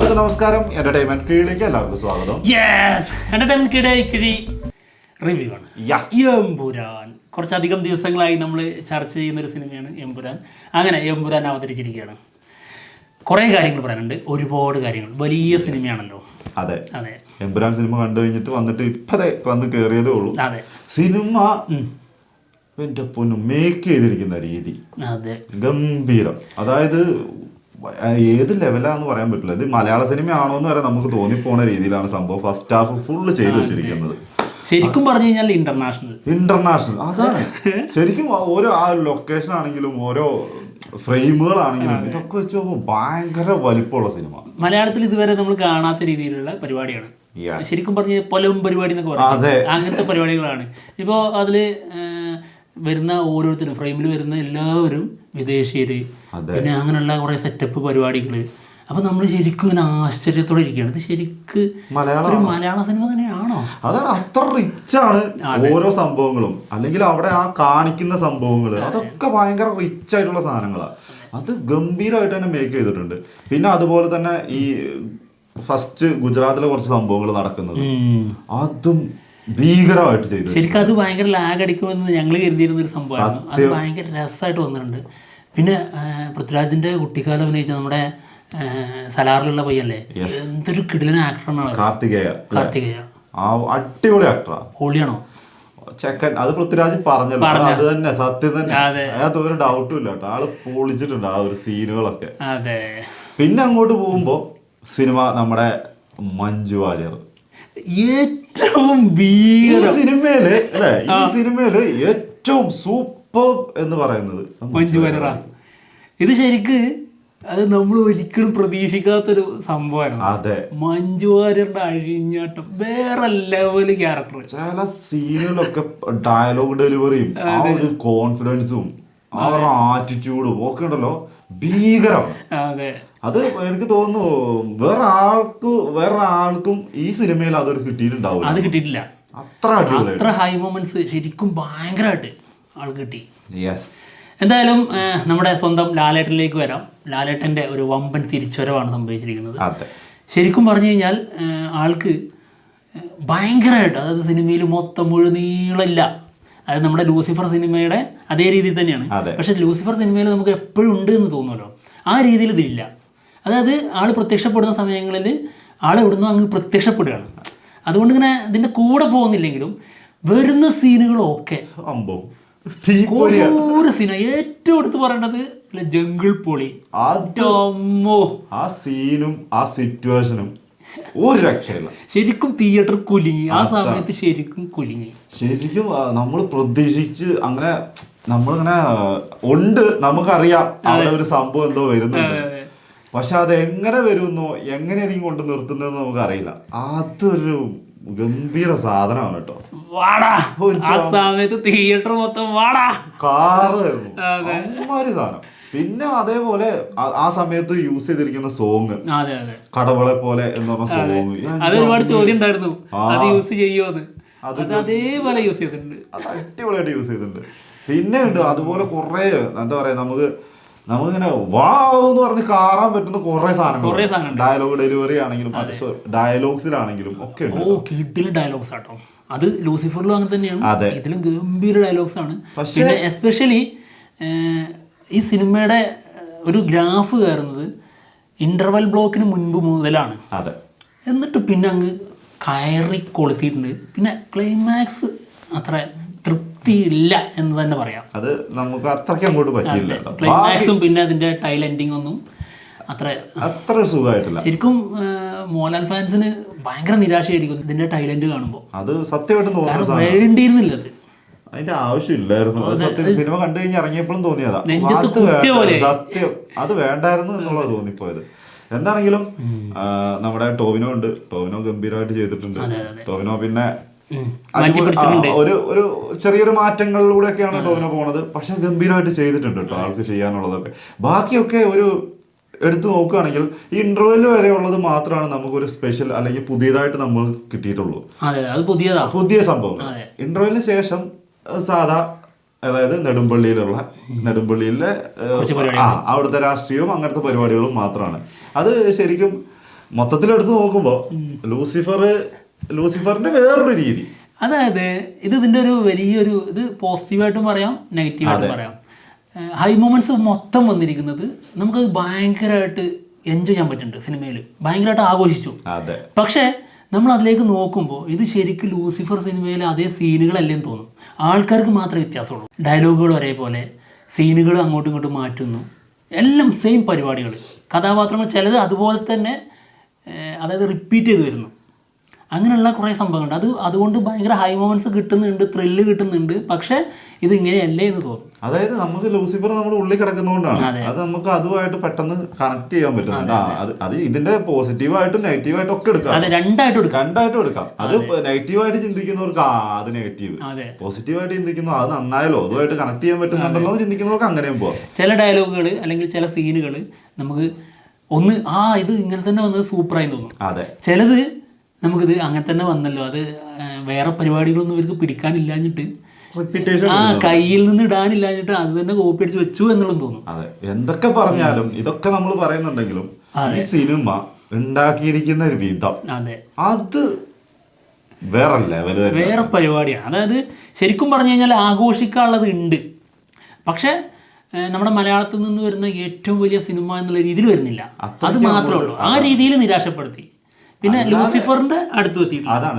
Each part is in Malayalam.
എല്ലാവർക്കും നമസ്കാരം. എന്റർടൈൻമെന്റ് കീഴിലേക്ക് എല്ലാവർക്കും സ്വാഗതം. എന്റർടൈൻമെന്റ് കിഴി റിവ്യൂ ആണ് എമ്പുരാൻ. കുറച്ചധികം ദിവസങ്ങളായി നമ്മൾ ചർച്ച ചെയ്യുന്ന ഒരു സിനിമയാണ് എമ്പുരാൻ. അങ്ങനെ എമ്പുരാൻ അവതരിച്ചിരിക്കുകയാണ്. കുറേ കാര്യങ്ങൾ പറയാനുണ്ട്, ഒരുപാട് കാര്യങ്ങൾ. വലിയ സിനിമയാണല്ലോ. അതെ അതെ, എമ്പുരാൻ സിനിമ കണ്ടു കഴിഞ്ഞിട്ട് വന്നിട്ട് ഇപ്പതേ വന്ന് കയറിയതേ ഉള്ളൂ. അതെ, സിനിമ എന്റെ പൊന്നു മേക്ക് ചെയ്തിരിക്കുന്ന രീതി ഗംഭീരം. അതായത് ഏത് ലെവലാന്ന് പറയാൻ പറ്റില്ല. ഇത് മലയാള സിനിമ ആണോ എന്ന് വരെ നമുക്ക് തോന്നിപ്പോണ രീതിയിലാണ് സംഭവം. ഫസ്റ്റ് ഹാഫ് ഫുള്ള് ചെയ്ത് വെച്ചിരിക്കുന്നത്. ശരിക്കും പറഞ്ഞു കഴിഞ്ഞാൽ ഇന്റർനാഷണൽ അതാണ്. ശരിക്കും ഓരോ ആ ലൊക്കേഷൻ ആണെങ്കിലും ഓരോ ഫ്രെയിമുകളാണെങ്കിലും ഇതൊക്കെ വെച്ച് നോക്കുമ്പോൾ ഭയങ്കര വലിപ്പമുള്ള സിനിമ. മലയാളത്തിൽ ഇതുവരെ നമ്മൾ കാണാത്ത രീതിയിലുള്ള പരിപാടിയാണ്. ശരിക്കും പറഞ്ഞ പൊലവും പരിപാടി എന്നൊക്കെ പറയാം, അങ്ങനത്തെ പരിപാടികളാണ്. ഇപ്പോൾ അതിൽ വരുന്ന ഓരോരുത്തരും, ഫ്രെയിമിൽ വരുന്ന എല്ലാവരും വിദേശീയര്, പിന്നെ അങ്ങനെയുള്ള കുറേ സെറ്റപ്പ് പരിപാടികൾ. അപ്പൊ നമ്മൾ ശരിക്കും ഇങ്ങനെ ആശ്ചര്യത്തോടെ ഇരിക്കുകയാണ്. ഇത് ശരിക്ക് ഒരു മലയാള സിനിമ തന്നെയാണോ? അതാണ്, അത്ര റിച്ചാണ് ഓരോ സംഭവങ്ങളും. അല്ലെങ്കിൽ അവിടെ ആ കാണിക്കുന്ന സംഭവങ്ങൾ അതൊക്കെ ഭയങ്കര റിച്ച് ആയിട്ടുള്ള സാധനങ്ങളാണ്. അത് ഗംഭീരമായിട്ട് തന്നെ മേക്ക് ചെയ്തിട്ടുണ്ട്. പിന്നെ അതുപോലെ തന്നെ ഈ ഫസ്റ്റ് ഗുജറാത്തിലെ കുറച്ച് സംഭവങ്ങൾ നടക്കുന്നത് അതും ഭീകരമായിട്ട് ചെയ്തു. ശരിക്കും അത് ഭയങ്കര ലാഗ് അടിക്കുമെന്ന് ഞങ്ങൾ കരുതിയിരുന്ന ഒരു സംഭവമാണ്. അത് ഭയങ്കര രസമായിട്ട് വന്നിട്ടുണ്ട്. പിന്നെ പൃഥ്വിരാജിന്റെ കുട്ടിക്കാലം അഭിനയിച്ച നമ്മുടെ സലാറിലുള്ള പയ്യല്ലേ, എന്തൊരു കിടിലൻ ആക്ടറാണ് കാർത്തികേയ. അടിപൊളി ആക്ടറാ. പൊളിയാണോ ചെക്കൻ? അത് പൃഥ്വിരാജ് പറഞ്ഞല്ലോ, അത് തന്നെ സത്യം തന്നെ. അതിനകത്ത് ഒരു ഡൗട്ടും ഇല്ല കേട്ടോ. ആള് പൊളിച്ചിട്ടുണ്ട് ആ ഒരു സീനുകളൊക്കെ. പിന്നെ അങ്ങോട്ട് പോകുമ്പോ സിനിമ നമ്മുടെ മഞ്ജു വാര്യർ ഏറ്റവും സിനിമയില് അല്ലെ, ഈ സിനിമയില് ഏറ്റവും സൂപ്പർ എന്ന് പറയുന്നത് മഞ്ജു വാര്യറാണ്. ഇത് ശരിക്ക് അത് നമ്മൾ ഒരിക്കലും പ്രതീക്ഷിക്കാത്തൊരു സംഭവമായിരുന്നു. അതെ, മഞ്ജു വാര്യരുടെ അഴിഞ്ഞാട്ടം വേറെ ലെവല് ക്യാരക്ടർ. ചില സീനുകളൊക്കെ ഡയലോഗ് ഡെലിവറിയും ആ ഒരു കോൺഫിഡൻസും ആ ഒരു ആറ്റിറ്റ്യൂഡും ഒക്കെ ഉണ്ടല്ലോ, ഭീകരം. അതെ, അത് എനിക്ക് തോന്നുന്നു വേറെ ആൾക്കും ഈ സിനിമയിൽ അതൊരു കിട്ടിയിട്ടുണ്ടാവും. അത് കിട്ടിയിട്ടില്ല. അത്ര ഹൈ മൊമെന്റ്സ് ശരിക്കും ഭയങ്കരമായിട്ട് ആൾ കിട്ടി. യെസ്. എന്തായാലും നമ്മുടെ സ്വന്തം ലാലേട്ടനിലേക്ക് വരാം. ലാലേട്ടൻ്റെ ഒരു വമ്പൻ തിരിച്ചുവരവാണ് സംഭവിച്ചിരിക്കുന്നത്. ശരിക്കും പറഞ്ഞു കഴിഞ്ഞാൽ ആൾക്ക് ഭയങ്കരമായിട്ട്, അതായത് സിനിമയിൽ മൊത്തം മുഴുനീളമില്ല. അതായത് നമ്മുടെ ലൂസിഫർ സിനിമയുടെ അതേ രീതിയിൽ തന്നെയാണ്. പക്ഷെ ലൂസിഫർ സിനിമയിൽ നമുക്ക് എപ്പോഴും ഉണ്ട് എന്ന് തോന്നുമല്ലോ, ആ രീതിയിൽ ഇതില്ല. അതായത് ആൾ പ്രത്യക്ഷപ്പെടുന്ന സമയങ്ങളിൽ ആൾ എവിടുന്നോ അങ്ങ് പ്രത്യക്ഷപ്പെടുകയാണ്. അതുകൊണ്ട് ഇങ്ങനെ ഇതിൻ്റെ കൂടെ പോകുന്നില്ലെങ്കിലും വരുന്ന സീനുകളൊക്കെ ഒരു സീന. ഏറ്റവും എടുത്ത് പറയേണ്ടത് ജംഗിൾ പൊളി. ആ സീനും ആ സിറ്റുവേഷനും ഒരു രക്ഷയില്ല. ശരിക്കും തിയേറ്റർ കുലുങ്ങി ആ സമയത്ത്, ശരിക്കും കുലുങ്ങി. ശരിക്കും നമ്മൾ പ്രതീക്ഷിച്ച് അങ്ങനെ നമ്മളിങ്ങനെ ഉണ്ട്, നമുക്കറിയാം അവിടെ ഒരു സംഭവം എന്തോ വരുന്നുണ്ട്. പക്ഷെ അത് എങ്ങനെ വരുന്നോ എങ്ങനെയായിരിക്കും കൊണ്ട് നിർത്തുന്നതെന്ന് നമുക്കറിയില്ല. അതൊരു ഗംഭീര സാധനമാണ് കേട്ടോ. വാടാ, ആ സമയത്ത് തിയേറ്റർ മൊത്തം വാടാ കാറായിരുന്നു അമ്മാതിരി സാധനം. പിന്നെ അതേപോലെ ആ സമയത്ത് യൂസ് ചെയ്തിരിക്കുന്ന സോങ് കടവളെ പോലെ എന്ന് പറഞ്ഞ സോങ്, അത് ഒരുപാട് ചോദ്യം ഉണ്ടായിരുന്നു, അത് യൂസ് ചെയ്യുമോന്ന്. അതേപോലെ യൂസ് ചെയ്തിട്ടുണ്ട്, അത് അടിപൊളിയായിട്ട് യൂസ് ചെയ്തിട്ടുണ്ട്. പിന്നെ ഉണ്ട് അതുപോലെ കുറെ എന്താ പറയാ, നമുക്കിങ്ങനെ വാവ് എന്ന് പറഞ്ഞ് കാറാൻ പറ്റുന്ന കുറെ സാധനങ്ങൾ. ഡയലോഗ് ഡെലിവറി ആണെങ്കിലും ഡയലോഗ്സിലാണെങ്കിലും ഒക്കെ കിഡിലെ ഡയലോഗ്സ് ആട്ടോ. അത് ലൂസിഫറിലും അങ്ങനെ തന്നെയാണ്, ഇതിലും ഗംഭീര ഡയലോഗ്സ് ആണ്. പിന്നെ എസ്പെഷ്യലി ഈ സിനിമയുടെ ഒരു ഗ്രാഫ് കയറുന്നത് ഇന്റർവെൽ ബ്ലോക്കിന് മുൻപ് മുതലാണ്. എന്നിട്ട് പിന്നെ അങ്ങ് കയറി കൊളുത്തിയിട്ടുണ്ട്. പിന്നെ ക്ലൈമാക്സ് അത്ര തൃപ്തിയില്ല എന്ന് തന്നെ പറയാം. അത് നമുക്ക് അത്രയ്ക്ക് അങ്ങോട്ട് പറ്റില്ല. ക്ലൈമാക്സും പിന്നെ അതിന്റെ ടൈൽ എൻഡിങ് ഒന്നും അത്ര സുഖമായിട്ടില്ല. ശരിക്കും മോഹൻലാൽ ഫാൻസിന് ഭയങ്കര നിരാശയായിരിക്കും ഇതിന്റെ ടൈൽ എൻഡ് കാണുമ്പോൾ. അത് സത്യമായിട്ട് വേണ്ടിയിരുന്നില്ല, അതിന്റെ ആവശ്യമില്ലായിരുന്നു. സിനിമ കണ്ടു കഴിഞ്ഞ് ഇറങ്ങിയപ്പോഴും തോന്നിയതാ സത്യം, അത് വേണ്ടായിരുന്നു എന്നുള്ളത് തോന്നിപ്പോയത്. എന്താണെങ്കിലും നമ്മുടെ ടോവിനോ ഗംഭീരമായിട്ട് ചെയ്തിട്ടുണ്ട്. ടോവിനോ പിന്നെ ഒരു ചെറിയൊരു മാറ്റങ്ങളിലൂടെയൊക്കെയാണ് ടോവിനോ പോണത്. പക്ഷെ ഗംഭീരമായിട്ട് ചെയ്തിട്ടുണ്ട് കേട്ടോ ആൾക്ക് ചെയ്യാനുള്ളതൊക്കെ. ബാക്കിയൊക്കെ ഒരു എടുത്തു നോക്കുകയാണെങ്കിൽ ഈ ഇന്റർവെല് വരെ ഉള്ളത് മാത്രമാണ് നമുക്കൊരു സ്പെഷ്യൽ അല്ലെങ്കിൽ പുതിയതായിട്ട് നമ്മൾ കിട്ടിയിട്ടുള്ളൂ. പുതിയ സംഭവം. ഇന്റർവെലിന് ശേഷം സാധാ, അതായത് നെടുമ്പള്ളിയിലെ അവിടുത്തെ രാഷ്ട്രീയവും അങ്ങനത്തെ പരിപാടികളും മാത്രമാണ്. അത് ശരിക്കും മൊത്തത്തിലെടുത്ത് നോക്കുമ്പോൾ ലൂസിഫറിന്റെ വേറൊരു രീതി. അതായത് ഇതിന്റെ ഒരു വലിയൊരു ഇത് പോസിറ്റീവായിട്ടും പറയാം നെഗറ്റീവായിട്ടും പറയാം. ഹൈ മൊമെന്റ്സ് മൊത്തം വന്നിരിക്കുന്നത് നമുക്കത് ഭയങ്കരമായിട്ട് എൻജോയ് ചെയ്യാൻ പറ്റുന്നുണ്ട് സിനിമയിൽ, ഭയങ്കരമായിട്ട് ആഘോഷിച്ചു. പക്ഷേ നമ്മൾ അതിലേക്ക് നോക്കുമ്പോൾ ഇത് ശരിക്കും ലൂസിഫർ സിനിമയിലെ അതേ സീനുകളല്ലേന്ന് തോന്നും. ആൾക്കാർക്ക് മാത്രമേ വ്യത്യാസമുള്ളൂ. ഡയലോഗുകൾ ഒരേപോലെ, സീനുകൾ അങ്ങോട്ടും ഇങ്ങോട്ടും മാറ്റുന്നു, എല്ലാം സെയിം പരിപാടികൾ. കഥാപാത്രങ്ങൾ ചിലത് അതുപോലെ തന്നെ അതായത് റിപ്പീറ്റ് ചെയ്ത് വരുന്നു. അങ്ങനെയുള്ള കുറേ സംഭവങ്ങളുണ്ട്. അതുകൊണ്ട് ഭയങ്കര ഹൈ മൊമെന്റ്സ് കിട്ടുന്നുണ്ട്, ത്രില്ല് കിട്ടുന്നുണ്ട്. പക്ഷേ ഇത് ഇങ്ങനെയല്ലേ എന്ന് തോന്നും. അതായത് നമുക്ക് ലൂസിഫർ നമ്മുടെ ഉള്ളിൽ കിടക്കുന്നതുകൊണ്ടാണ് അത് നമുക്ക് അതുമായിട്ട് പെട്ടെന്ന് കണക്ട് ചെയ്യാൻ പറ്റുന്നുണ്ട്. അത് ഇതിന്റെ പോസിറ്റീവായിട്ടും നെഗറ്റീവായിട്ടും ഒക്കെ എടുക്കാം, രണ്ടായിട്ടും എടുക്കാം. അത് നെഗറ്റീവായിട്ട് ചിന്തിക്കുന്നവർക്ക് അത് നെഗറ്റീവ്, പോസിറ്റീവായിട്ട് ചിന്തിക്കുന്നു അത് നന്നായാലോ അതുമായിട്ട് കണക്ട് ചെയ്യാൻ പറ്റുന്നുണ്ടല്ലോ എന്ന് ചിന്തിക്കുന്നവർക്ക് അങ്ങനെയും പോവാം. ചില ഡയലോഗുകൾ അല്ലെങ്കിൽ ചില സീനുകൾ നമുക്ക് ഇത് ഇങ്ങനെ തന്നെ വന്നത് സൂപ്പറായി തോന്നും. ചിലത് നമുക്കിത് അങ്ങനെ തന്നെ വന്നല്ലോ, അത് വേറെ പരിപാടികളൊന്നും ഇവർക്ക് പിടിക്കാനില്ലാഞ്ഞിട്ട് കയ്യിൽ നിന്ന് ഇടാനില്ലാഞ്ഞിട്ട് അത് തന്നെ കോപ്പി അടിച്ച് വെച്ചു എന്നുള്ളത് തോന്നും. അതെ, എന്തൊക്കെ പറഞ്ഞാലും ഇതൊക്കെ നമ്മൾ പറയുന്നുണ്ടെങ്കിലും ഈ സിനിമ ഉണ്ടാക്കിയിരിക്കുന്ന ഒരു വിധം അത് വേറെ ലെവല്, വേറെ പരിപാടിയാണ്. അതായത് ശരിക്കും പറഞ്ഞു കഴിഞ്ഞാൽ ആഘോഷിക്കാനുള്ളത് ഉണ്ട്, പക്ഷെ നമ്മുടെ മലയാളത്തിൽ നിന്ന് വരുന്ന ഏറ്റവും വലിയ സിനിമ എന്നുള്ള രീതിയിൽ വരുന്നില്ല. അത് മാത്രമേ ഉള്ളൂ. ആ രീതിയിൽ നിരാശപ്പെടുത്തി. പിന്നെ ലൂസിഫറിന്റെ അടുത്ത് എത്തിയിട്ടുണ്ട്. അതാണ്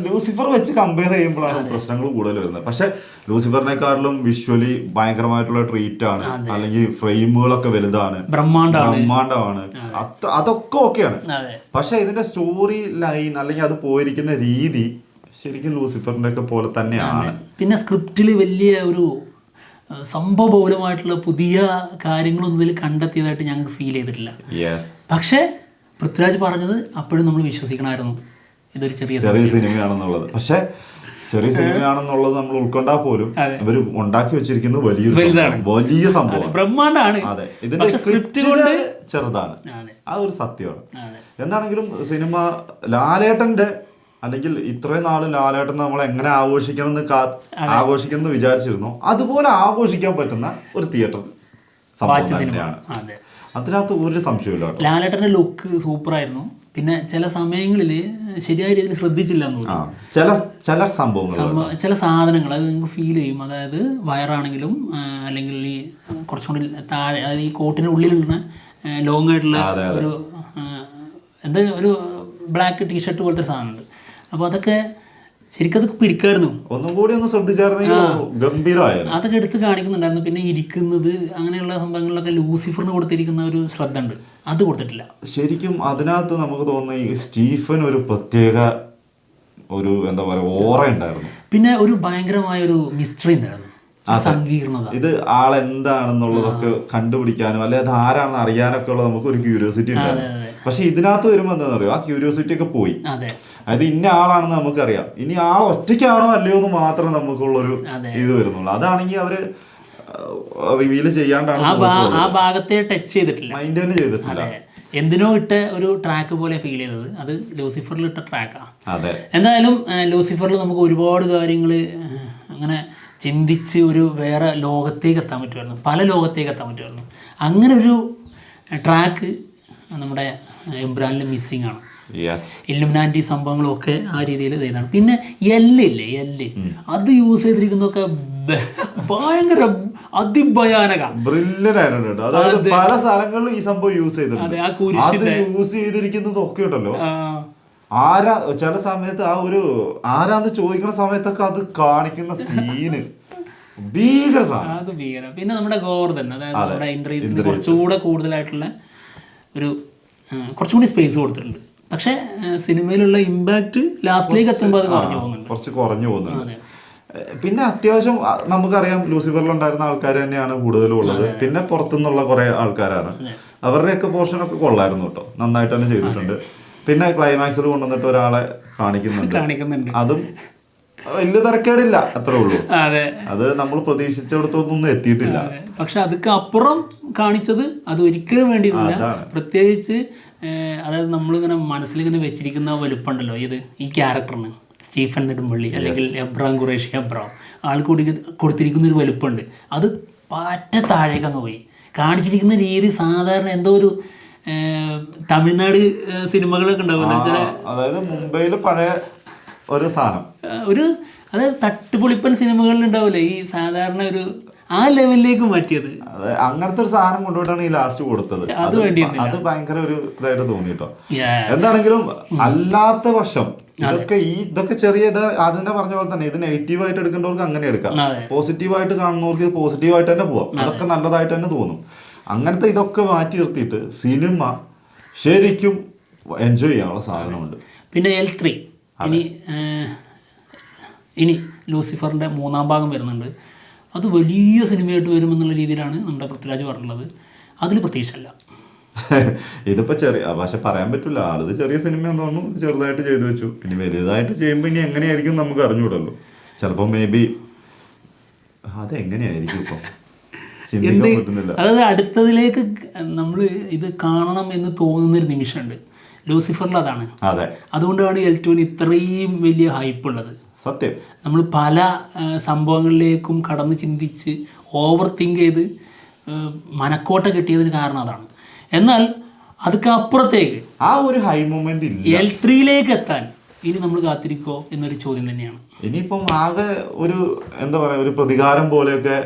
ലൂസിഫർ വെച്ച് കമ്പയർ ചെയ്യുമ്പോഴാണ് പ്രശ്നങ്ങൾ കൂടുതൽ വരുന്നത്. പക്ഷെ ലൂസിഫറിനെക്കാട്ടിലും വിഷ്വലി ഭയങ്കരമായിട്ടുള്ള ട്രീറ്റ് ആണ്, അല്ലെങ്കിൽ ഫ്രെയിമുകളൊക്കെ വലുതാണ്, ബ്രഹ്മാണ്ഡമാണ്, അതൊക്കെ ഓക്കെയാണ്. പക്ഷെ ഇതിന്റെ സ്റ്റോറി ലൈൻ അല്ലെങ്കിൽ അത് പോയിരിക്കുന്ന രീതി ശരിക്കും ലൂസിഫറിന്റെ ഒക്കെ പോലെ തന്നെയാണ്. പിന്നെ സ്ക്രിപ്റ്റിൽ വലിയ ഒരു സംഭവബഹുലമായിട്ടുള്ള പുതിയ കാര്യങ്ങളൊന്നും ഇതിൽ കണ്ടെത്തിയതായിട്ട് ഞങ്ങൾക്ക് ഫീൽ ചെയ്തിട്ടില്ല. പക്ഷേ പൃഥ്വിരാജ് പറഞ്ഞത് അപ്പോഴും നമ്മൾ വിശ്വസിക്കണമായിരുന്നു ഇതൊരു ചെറിയ സിനിമയാണെന്നുള്ളത്. പക്ഷെ ചെറിയ സിനിമയാണെന്നുള്ളത് നമ്മൾ ഉൾക്കൊണ്ടാൽ പോലും ഇവർ ഉണ്ടാക്കി വെച്ചിരിക്കുന്നത് വലിയ സംഭവം, ബ്രഹ്മാണ്ഡമാണ്. അതെ, ഇതിന്റെ സ്ക്രിപ്റ്റ് ചെറുതാണ്, ആ ഒരു സത്യമാണ്. എന്താണെങ്കിലും സിനിമ ലാലേട്ടന്റെ അല്ലെങ്കിൽ ഇത്രയും നാളും ലാലേട്ടൻ നമ്മൾ എങ്ങനെ ആഘോഷിക്കണം എന്ന് വിചാരിച്ചിരുന്നു അതുപോലെ ആഘോഷിക്കാൻ പറ്റുന്ന ഒരു തിയേറ്റർ സംഭവം തന്നെയാണ്. അതിനകത്ത് ഒരു സംശയമില്ല. ലാലേട്ടന്റെ ലുക്ക് സൂപ്പറായിരുന്നു. പിന്നെ ചില സമയങ്ങളിൽ ശരിയായ രീതിയിൽ ശ്രദ്ധിച്ചില്ല എന്ന് തോന്നുന്നു. ചില സാധനങ്ങൾ അത് നിങ്ങൾക്ക് ഫീൽ ചെയ്യും. അതായത് വയറാണെങ്കിലും അല്ലെങ്കിൽ ഈ കുറച്ചും കൂടി താഴെ, അതായത് ഈ കോട്ടിൻ്റെ ഉള്ളിലുള്ള ലോങ് ആയിട്ടുള്ള ഒരു ഒരു ബ്ലാക്ക് ടീഷർട്ട് പോലത്തെ സാധനമുണ്ട്. അപ്പോൾ അതൊക്കെ ശരിക്കും അതൊക്കെ പിടിക്കായിരുന്നു. ഒന്നും കൂടി ഒന്ന് ശ്രദ്ധിച്ചായിരുന്നെങ്കിൽ ഗംഭീരമായിരുന്നു. അതൊക്കെ എടുത്ത് കാണിക്കുന്നുണ്ടായിരുന്നു. പിന്നെ ഇരിക്കുന്നത് അങ്ങനെയുള്ള സംഭവങ്ങളിലൊക്കെ ലൂസിഫറിന് കൊടുത്തിരിക്കുന്ന ഒരു ശ്രദ്ധ ഉണ്ട്, അത് കൊടുത്തിട്ടില്ല. ശരിക്കും അതിനകത്ത് നമുക്ക് തോന്നുന്ന ഈ സ്റ്റീഫൻ ഒരു പ്രത്യേക ഒരു എന്താ പറയുക ഓറ ഉണ്ടായിരുന്നു. പിന്നെ ഒരു ഭയങ്കരമായ ഒരു മിസ്റ്ററി ഉണ്ടായിരുന്നു, സങ്കീർണത. ഇത് ആളെന്താണെന്നുള്ളതൊക്കെ കണ്ടുപിടിക്കാനും അല്ലെ അത് ആരാണെന്ന് അറിയാനൊക്കെ ഉള്ള നമുക്ക് ഒരു ക്യൂരിയോസിറ്റി ഉണ്ടായിരുന്നു. പക്ഷെ ഇതിനകത്ത് വരുമ്പോൾ എന്താണെന്ന് അറിയോ, ആ ക്യൂരിയോസിറ്റി ഒക്കെ പോയി. അതായത് ഇന്ന ആളാണെന്ന് നമുക്കറിയാം, ഇനി ആൾ ഒറ്റയ്ക്കാണോ അല്ലയോ എന്ന് മാത്രം നമുക്കുള്ളൊരു ഇത് വരുന്നുള്ളൂ. അതാണെങ്കിൽ അവര് റിവീൽ ചെയ്യാണ്ടാണ്, ആ ഭാഗത്തെ ടച്ച് ചെയ്തിട്ടില്ല, മൈൻഡ് തന്നെ ചെയ്തിട്ടില്ല. എന്തിനോ ഇട്ട ഒരു ട്രാക്ക് പോലെ ഫീൽ ചെയ്തത് അത് ലൂസിഫറിൽ ഇട്ട ട്രാക്കാണ്. എന്തായാലും ലൂസിഫറിൽ നമുക്ക് ഒരുപാട് കാര്യങ്ങൾ അങ്ങനെ ചിന്തിച്ച് ഒരു വേറെ ലോകത്തേക്ക് എത്താൻ പറ്റുമായിരുന്നു, പല ലോകത്തേക്ക് എത്താൻ പറ്റുമായിരുന്നു. അങ്ങനെ ഒരു ട്രാക്ക് നമ്മുടെ എംബ്രാനിൽ മിസ്സിങ് ആണ്. ഇല്ലുമിനാറ്റി സംഭവങ്ങളൊക്കെ ആ രീതിയിൽ ഇതാണ്. പിന്നെ എല്ല് അത് യൂസ് ചെയ്തിരിക്കുന്നതൊക്കെ ഭയങ്കര അതിഭയാനക ബ്രില്യന്റ് ആയിട്ടുണ്ട്. അതായത് പല സ്ഥലങ്ങളിലും ഈ സംഭവം യൂസ് ചെയ്തിട്ടുണ്ട്. യൂസ് ചെയ്തിരിക്കുന്നതൊക്കെ ഉണ്ടല്ലോ, ചില സമയത്ത് ആ ഒരു ആരാന്ന് ചോദിക്കുന്ന സമയത്തൊക്കെ അത് കാണിക്കുന്ന സീന് ഭീകര സാധനം. പിന്നെ നമ്മുടെ ഗോവർദ്ധൻ, അതായത് നമ്മുടെ ഇന്ദ്രജിത്തിന് കുറച്ചുകൂടെ കൂടുതലായിട്ടുള്ള ഒരു കുറച്ചുകൂടി സ്പേസ് കൊടുത്തിട്ടുണ്ട്. പക്ഷെ സിനിമയിലുള്ള ഇമ്പാക്ട് ലാസ്റ്റിലേക്ക് എത്തുമ്പോൾ അത് കുറച്ച് കുറഞ്ഞു പോകുന്നുണ്ട്. പിന്നെ അത്യാവശ്യം നമുക്കറിയാം ലൂസിഫറിലുണ്ടായിരുന്ന ആൾക്കാർ തന്നെയാണ് കൂടുതലും ഉള്ളത്. പിന്നെ പുറത്തുനിന്നുള്ള കുറെ ആൾക്കാരാണ്, അവരുടെയൊക്കെ പോർഷനൊക്കെ കൊള്ളായിരുന്നു കേട്ടോ, നന്നായിട്ട് തന്നെ ചെയ്തിട്ടുണ്ട്. പിന്നെ ക്ലൈമാക്സിൽ കൊണ്ടുവന്നിട്ട് ഒരാളെ കാണിക്കുന്നുണ്ട്, അതും വലിയ തിരക്കേടില്ല, അത്രേ ഉള്ളൂ. അത് നമ്മൾ പ്രതീക്ഷിച്ചിടത്തൊന്നും എത്തിയിട്ടില്ല. പക്ഷെ അതൊക്കെ അപ്പുറം കാണിച്ചത് അത് ഒരിക്കലും വേണ്ടിയിട്ടില്ല. പ്രത്യേകിച്ച് അതായത് നമ്മളിങ്ങനെ മനസ്സിലിങ്ങനെ വെച്ചിരിക്കുന്ന വലുപ്പമുണ്ടല്ലോ ഈ ക്യാരക്ടറിന്, സ്റ്റീഫൻ നെടുമ്പള്ളി അല്ലെങ്കിൽ എബ്രാം ഖുറേഷി എബ്രാം ആൾക്ക് കൊടുത്തിരിക്കുന്ന ഒരു വലുപ്പമുണ്ട്. അത് പാറ്റ താഴേക്ക് അങ്ങ് പോയി. കാണിച്ചിരിക്കുന്ന രീതി സാധാരണ എന്തോ ഒരു തമിഴ്നാട് സിനിമകളൊക്കെ ഉണ്ടാവില്ല ചില അതായത് മുംബൈയില് പഴയ ഒരു സാധനം അതായത് തട്ടുപൊളിപ്പൻ സിനിമകളിൽ ഉണ്ടാവില്ലേ ഈ സാധാരണ ഒരു ആ ലെവലിലേക്ക് മാറ്റിയത്. അങ്ങനത്തെ ഒരു സാധനം കൊണ്ടുപോയിട്ടാണ് ഈ ലാസ്റ്റ് കൊടുത്തത്. അത് ഭയങ്കര ഒരു ഇതായിട്ട് തോന്നിട്ടോ. എന്താണെങ്കിലും അല്ലാത്ത വശം ഇതൊക്കെ ചെറിയ അതിനെ പറഞ്ഞ പോലെ തന്നെ ഇത് നെഗറ്റീവായിട്ട് എടുക്കേണ്ടവർക്ക് അങ്ങനെ എടുക്കാം, പോസിറ്റീവായിട്ട് കാണുന്നവർക്ക് പോസിറ്റീവായിട്ട് തന്നെ പോവാം. അതൊക്കെ നല്ലതായിട്ട് തന്നെ തോന്നും. അങ്ങനത്തെ ഇതൊക്കെ മാറ്റി നിർത്തിയിട്ട് സിനിമ ശരിക്കും എൻജോയ് ചെയ്യാനുള്ള സാധനമുണ്ട്. പിന്നെ L3 ഇനി ലൂസിഫറിന്റെ 3ാം ഭാഗം വരുന്നുണ്ട്. അത് വലിയ സിനിമയായിട്ട് വരുമെന്നുള്ള രീതിയിലാണ് നമ്മുടെ പൃഥ്വിരാജ് പറഞ്ഞിട്ടുള്ളത്. അതിൽ പ്രതീക്ഷയല്ല. ഇതിപ്പോ പക്ഷെ പറയാൻ പറ്റില്ല. ആളിത് ചെറിയ സിനിമ തോന്നുന്നു, ചെറുതായിട്ട് ചെയ്തു വെച്ചു. ഇനി വലുതായിട്ട് ചെയ്യുമ്പോൾ ഇനി എങ്ങനെയായിരിക്കും നമുക്ക് അറിഞ്ഞൂടല്ലോ. ചിലപ്പോൾ മേ ബി അതെങ്ങനെയായിരിക്കും ഇപ്പം ചിന്തിക്കാൻ പറ്റുന്നില്ല. അതായത് അടുത്തതിലേക്ക് നമ്മൾ ഇത് കാണണം എന്ന് തോന്നുന്നൊരു നിമിഷമുണ്ട് ലൂസിഫറിൽ. അതാണ് അതുകൊണ്ടാണ് L2 ഇത്രയും വലിയ ഹൈപ്പ് ഉള്ളത്. സത്യം. നമ്മൾ പല സംഭവങ്ങളിലേക്കും കടന്ന് ചിന്തിച്ച് ഓവർ തിങ്ക് ചെയ്ത് മനക്കോട്ട കിട്ടിയതിന് കാരണം അതാണ്. എന്നാൽ അതൊക്കെ അപ്പുറത്തേക്ക് ആ ഒരു ഹൈ മൊമെന്റ് L3യിലേക്ക് എത്താൻ ഇനി നമ്മൾ കാത്തിരിക്കോ എന്നൊരു ചോദ്യം തന്നെയാണ്. ഇനിയിപ്പം ആകെ ഒരു എന്താ പറയാ ഒരു പ്രതികാരം പോലെയൊക്കെ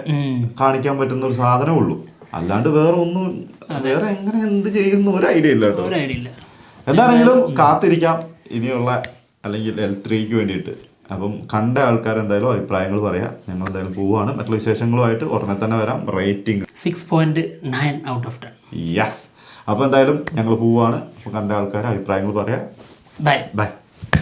കാണിക്കാൻ പറ്റുന്ന ഒരു സാധനമേ ഉള്ളൂ. അല്ലാണ്ട് വേറെ ഒന്നും വേറെ എങ്ങനെ എന്ത് ചെയ്യുന്ന ഒരു ഐഡിയ ഇല്ല കേട്ടോ. എന്താണെങ്കിലും കാത്തിരിക്കാം ഇനിയുള്ള അല്ലെങ്കിൽ L3ക്ക് വേണ്ടിയിട്ട്. അപ്പം കണ്ട ആൾക്കാർ എന്തായാലും അഭിപ്രായങ്ങൾ പറയാം. ഞങ്ങൾ എന്തായാലും പോവാണ്. മറ്റുള്ള വിശേഷങ്ങളുമായിട്ട് ഉടനെ തന്നെ വരാം. Rating 6.9 out of 10. യെസ്. അപ്പോൾ എന്തായാലും ഞങ്ങൾ പോവാണ്. അപ്പോൾ കണ്ട ആൾക്കാർ അഭിപ്രായങ്ങൾ പറയാം. Bye bye.